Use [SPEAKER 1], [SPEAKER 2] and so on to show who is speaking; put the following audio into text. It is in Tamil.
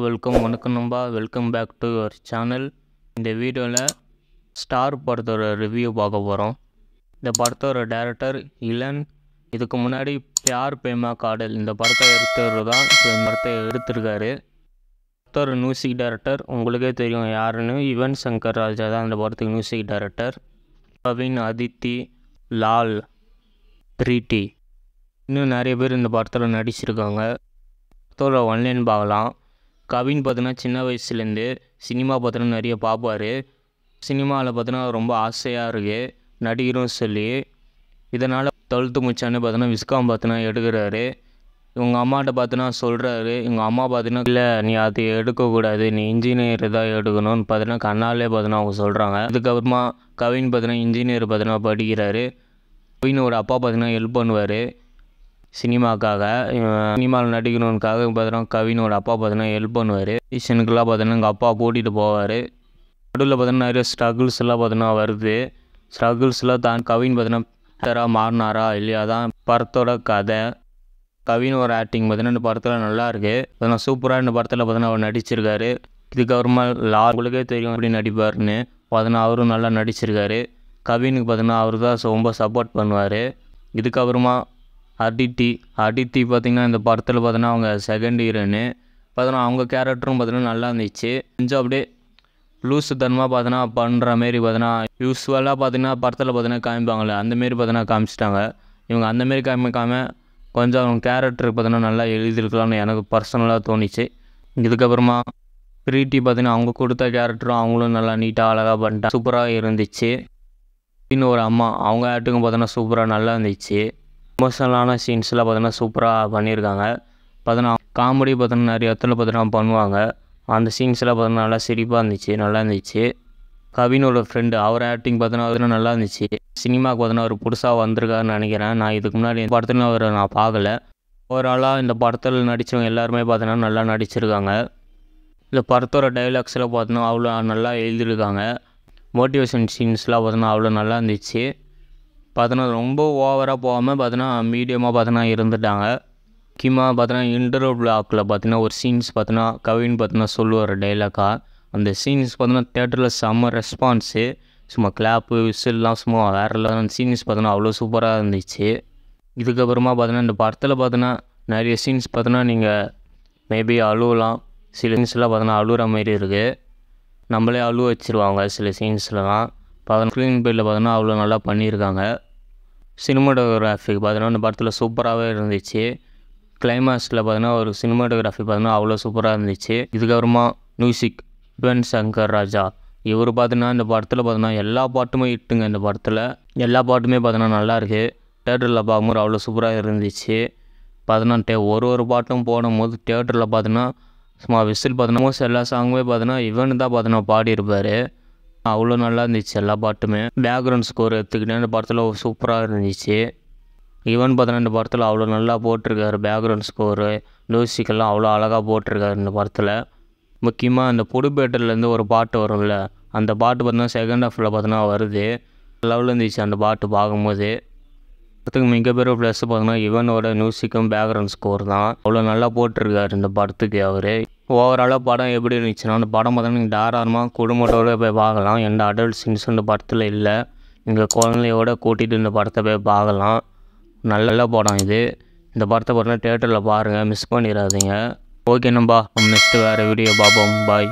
[SPEAKER 1] வெல்கம் வணக்கம் நண்பா. Welcome back to your channel. இந்த வீடியோவில் ஸ்டார் படத்தோட ரிவ்யூ பார்க்க போகிறோம். இந்த படத்தோட டைரக்டர் இளன். இதுக்கு முன்னாடி பியார் பேமா காடல் இந்த படத்தை எடுத்தவர் தான் இந்த படத்தை எடுத்திருக்காரு. படத்தோட மியூசிக் டைரக்டர் உங்களுக்கே தெரியும் யாருன்னு, யுவன் சங்கர் ராஜா தான் இந்த படத்துக்கு music director. Kavin, Aditi, Lal, three D இன்னும் நிறைய பேர் இந்த படத்தில் நடிச்சிருக்காங்க. படத்தோட ஒன்லைன் பார்க்கலாம். கவின் பார்த்தீங்கன்னா சின்ன வயசுலேருந்து சினிமா பார்த்தீங்கன்னா நிறைய பார்ப்பார். சினிமாவில் பார்த்தீங்கன்னா ரொம்ப ஆசையாக இருக்குது நடிகரும் சொல்லி. இதனால் 12th முடிச்சானே பார்த்தீங்கன்னா விஸ்காம் பார்த்தீங்கன்னா எடுக்கிறாரு. இவங்க அம்மாட்ட பார்த்தீங்கன்னா சொல்கிறாரு. இவங்க அம்மா பார்த்தீங்கன்னா இல்லை நீ அது எடுக்கக்கூடாது, நீ இன்ஜினியர் தான் எடுக்கணும்னு பார்த்தீங்கன்னா கண்ணாலே பார்த்தீங்கன்னா அவங்க சொல்கிறாங்க. அதுக்கப்புறமா கவின் பார்த்தீங்கன்னா இன்ஜினியர் பார்த்தீங்கன்னா படிக்கிறாரு. கவினோட அப்பா பார்த்தீங்கன்னா ஹெல்ப் பண்ணுவார் சினிமாக்காக. சினிமாவில் நடிக்கணுக்காக பார்த்தீங்கன்னா கவினோட அப்பா பார்த்தீங்கன்னா ஹெல்ப் பண்ணுவார். டியூஷனுக்கெல்லாம் பார்த்தீங்கன்னா எங்கள் அப்பா கூட்டிகிட்டு போவார். நடுவில் பார்த்தீங்கன்னா நிறைய ஸ்ட்ரகிள்ஸ் எல்லாம் பார்த்தீங்கன்னா வருது. ஸ்ட்ரகிள்ஸ்லாம் தான் கவின் பார்த்தீங்கன்னா மாறினாரா இல்லையா தான் படத்தோட கதை. கவினோட ஆக்டிங் பார்த்தீங்கன்னா இந்த படத்தில் நல்லா இருக்குது. பார்த்தீங்கன்னா சூப்பராக இந்த படத்தில் பார்த்தீங்கன்னா அவர் நடிச்சிருக்காரு. இதுக்கப்புறமா லால் உங்களுக்கே தெரியும் எப்படி நடிப்பார்னு. பார்த்தீங்கன்னா அவரும் நல்லா நடிச்சிருக்காரு. கவினுக்கு பார்த்தீங்கன்னா அவர் தான் ரொம்ப சப்போர்ட் பண்ணுவார். இதுக்கப்புறமா அதித்தி பார்த்திங்கன்னா இந்த படத்தில் பார்த்தீங்கன்னா அவங்க செகண்ட் ஹீரோன்னு. பார்த்தீங்கன்னா அவங்க கேரக்டரும் பார்த்தீங்கன்னா நல்லா இருந்துச்சு. கொஞ்சம் அப்படியே லூஸு தனமாக பார்த்தீங்கன்னா பண்ணுற மாரி பார்த்தீங்கன்னா யூஸ்வலாக பார்த்தீங்கன்னா படத்தில் பார்த்தீங்கன்னா காமிப்பாங்களே அந்தமாரி பார்த்தீங்கன்னா காமிச்சிட்டாங்க. இவங்க அந்தமாரி காமிக்காமல் கொஞ்சம் அவங்க கேரக்டருக்கு பார்த்தீங்கன்னா நல்லா எழுதியிருக்கலாம்னு எனக்கு பர்சனலாக தோணிச்சு. இதுக்கப்புறமா ப்ரீட்டி பார்த்தீங்கன்னா அவங்க கொடுத்த கேரக்டரும் அவங்களும் நல்லா நீட்டாக அழகாக பண்ணிட்டாங்க. சூப்பராக இருந்துச்சு. இன்னும் ஒரு அம்மா அவங்க ஆக்டிங்கும் பார்த்தோன்னா சூப்பராக நல்லா இருந்துச்சு. எமோஷனலான சீன்ஸ்லாம் பார்த்தோன்னா சூப்பராக பண்ணியிருக்காங்க. பார்த்தோன்னா காமெடி பார்த்தோன்னா நிறைய இடத்துல பார்த்தோன்னா பண்ணுவாங்க. அந்த சீன்ஸ்லாம் பார்த்தோன்னா நல்லா சிரிப்பாக இருந்துச்சு, நல்லா இருந்துச்சு. கவினோட ஃப்ரெண்டு அவர் ஆக்டிங் பார்த்தோன்னா அதெல்லாம் நல்லா இருந்துச்சு. சினிமாவுக்கு பார்த்தோன்னா அவர் புதுசாக வந்திருக்காருன்னு நினைக்கிறேன். நான் இதுக்கு முன்னாடி இந்த படத்தில் அவர் நான் பார்க்கல. ஓவராலாக இந்த படத்தில் நடித்தவங்க எல்லாருமே பார்த்தோன்னா நல்லா நடிச்சிருக்காங்க. இந்த படத்தோட டைலாக்ஸ்லாம் பார்த்தோன்னா அவ்வளோ நல்லா எழுதியிருக்காங்க. மோட்டிவேஷன் சீன்ஸ்லாம் பார்த்தோன்னா அவ்வளோ நல்லா இருந்துச்சு. பார்த்தோன்னா ரொம்ப ஓவராக போகாமல் பார்த்தோன்னா மீடியமாக பார்த்தோன்னா இருந்துட்டாங்க. முக்கியமாக பார்த்தோன்னா இன்டர்வல் பிளாக்கில் பார்த்தீங்கன்னா ஒரு சீன்ஸ் பார்த்தோன்னா கவின் பார்த்தோன்னா சொல்லுவார் டைலாக்காக. அந்த சீன்ஸ் பார்த்தோன்னா தேட்டரில் செம்ம ரெஸ்பான்ஸு. சும்மா கிளாப்பு விசில்லாம் சும்மா வேறு லெவல் சீன்ஸ் பார்த்தோன்னா அவ்வளோ சூப்பராக இருந்துச்சு. இதுக்கப்புறமா பார்த்தோன்னா இந்த படத்தில் பார்த்தோன்னா நிறைய சீன்ஸ் பார்த்தோன்னா நீங்கள் மேபி அழுவலாம். சில சீன்ஸ்லாம் பார்த்தோன்னா அழுகிற மாரி இருக்குது. நம்மளே அழுவ வச்சுருவாங்க சில சீன்ஸ்லாம். பார்த்தோன்னா ஸ்க்ரீன் பிளேயில் பார்த்தோன்னா அவ்வளோ நல்லா பண்ணியிருக்காங்க. சினிமாட்டோகிராஃபி பார்த்தோன்னா இந்த படத்தில் சூப்பராகவே இருந்துச்சு. கிளைமேக்ஸில் பார்த்தோன்னா ஒரு சினிமாட்டோகிராஃபி பார்த்தோன்னா அவ்வளோ சூப்பராக இருந்துச்சு. இதுக்கப்புறமா மியூசிக் யுவன் சங்கர் ராஜா. இவர் பார்த்தோன்னா இந்த படத்தில் பார்த்தோன்னா எல்லா பாட்டுமே இட்டுங்க. இந்த படத்தில் எல்லா பாட்டுமே பார்த்தோன்னா நல்லாயிருக்கு. தேட்டரில் பார்க்கும்போது அவ்வளோ சூப்பராக இருந்துச்சு. பார்த்தோன்னா ஒரு பாட்டும் போடும்போது தேட்டரில் பார்த்தோன்னா சும்மா விசில் பார்த்தோன்னா மோஸ்ட் எல்லா சாங்குமே பார்த்தோன்னா யுவன் தான் பார்த்தோன்னா பாடியிருப்பார். அவ்வளோ நல்லா இருந்துச்சு எல்லா பாட்டுமே. பேக்ரவுண்ட் ஸ்கோர் எடுத்துக்கிட்டே இந்த படத்தில் சூப்பராக இருந்துச்சு. யுவன் பார்த்தோன்னா இந்த படத்தில் அவ்வளோ நல்லா போட்டிருக்காரு. பேக்ரவுண்ட் ஸ்கோரு மியூசிக்கெல்லாம் அவ்வளோ அழகாக போட்டிருக்காரு இந்த படத்தில். முக்கியமாக இந்த புதுப்பேட்டையிலேருந்து ஒரு பாட்டு வரும்ல, அந்த பாட்டு பார்த்தோன்னா செகண்ட் ஹாஃபில் பார்த்தோன்னா வருது. லெவலில் இருந்துச்சு அந்த பாட்டு பார்க்கும்போது. படத்துக்கு மிகப்பெரிய ப்ளஸ் பார்த்தோன்னா யுவனோட மியூசிக்கும் பேக்ரவுண்ட் ஸ்கோர் தான். அவ்வளோ நல்லா போட்டிருக்காரு இந்த படத்துக்கு அவர். ஓவராலாக படம் எப்படி இருந்துச்சுன்னா அந்த படம் பார்த்தோன்னா நீங்கள் தாராளமாக குடும்பத்தோடு போய் பார்க்கலாம். எந்த அடல்ட் சீன்ஸ் இந்த படத்தில் இல்லை. நீங்கள் குழந்தையோட கூட்டிகிட்டு இந்த படத்தை போய் பார்க்கலாம். நல்ல படம் இது. இந்த படத்தை பார்த்தோன்னா தேட்டரில் பாருங்கள், மிஸ் பண்ணிடாதீங்க. ஓகே நம்பா, நெக்ஸ்ட்டு வேறு வீடியோ பார்ப்போம். பாய்.